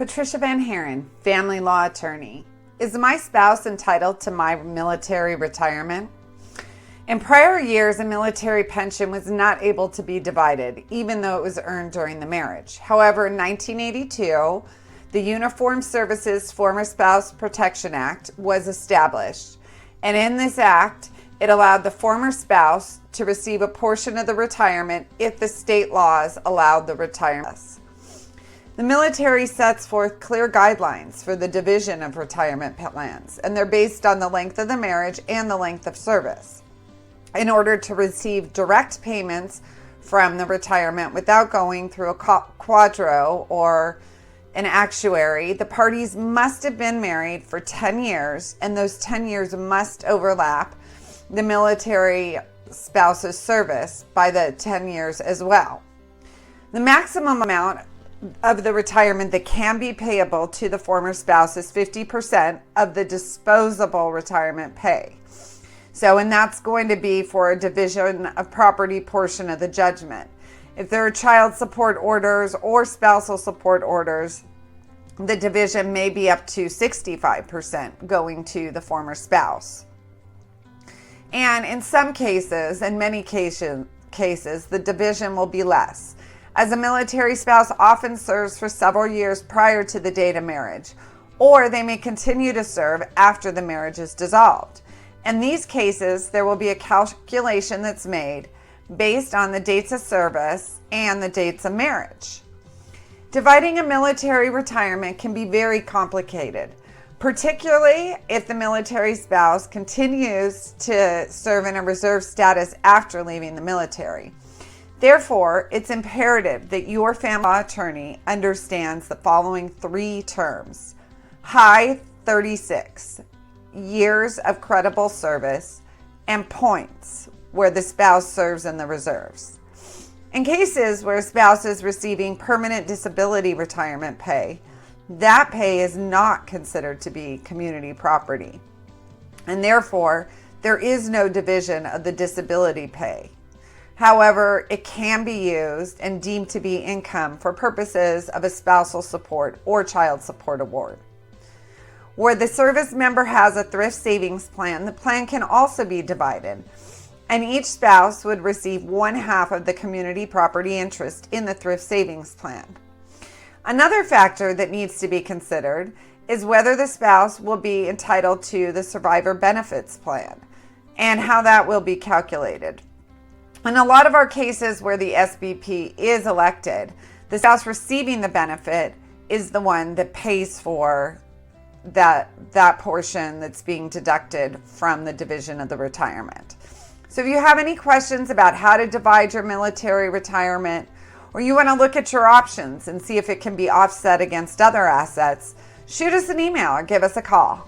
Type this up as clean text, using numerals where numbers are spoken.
Patricia Van Haren, family law attorney. Is my spouse entitled to my military retirement? In prior years, a military pension was not able to be divided, even though it was earned during the marriage. However, in 1982, the Uniformed Services Former Spouse Protection Act was established. And in this act, it allowed the former spouse to receive a portion of the retirement if the state laws allowed the retirement. The military sets forth clear guidelines for the division of retirement plans, and they're based on the length of the marriage and the length of service. In order to receive direct payments from the retirement without going through a quadro or an actuary, the parties must have been married for 10 years, and those 10 years must overlap the military spouse's service by the 10 years as well. The maximum amount of the retirement that can be payable to the former spouse is 50% of the disposable retirement pay. And that's going to be for a division of property portion of the judgment. If there are child support orders or spousal support orders, the division may be up to 65% going to the former spouse. And in some cases, in many cases, the division will be less, as a military spouse often serves for several years prior to the date of marriage, or they may continue to serve after the marriage is dissolved. In these cases, there will be a calculation that's made based on the dates of service and the dates of marriage. Dividing a military retirement can be very complicated, particularly if the military spouse continues to serve in a reserve status after leaving the military. Therefore, it's imperative that your family law attorney understands the following three terms: high 36, years of credible service, and points, where the spouse serves in the reserves. In cases where a spouse is receiving permanent disability retirement pay, that pay is not considered to be community property, and therefore there is no division of the disability pay. However, it can be used and deemed to be income for purposes of a spousal support or child support award. Where the service member has a thrift savings plan, the plan can also be divided, and each spouse would receive 1/2 of the community property interest in the thrift savings plan. Another factor that needs to be considered is whether the spouse will be entitled to the survivor benefits plan and how that will be calculated. In a lot of our cases where the SBP is elected, the spouse receiving the benefit is the one that pays for that portion that's being deducted from the division of the retirement. So if you have any questions about how to divide your military retirement, or you want to look at your options and see if it can be offset against other assets, shoot us an email or give us a call.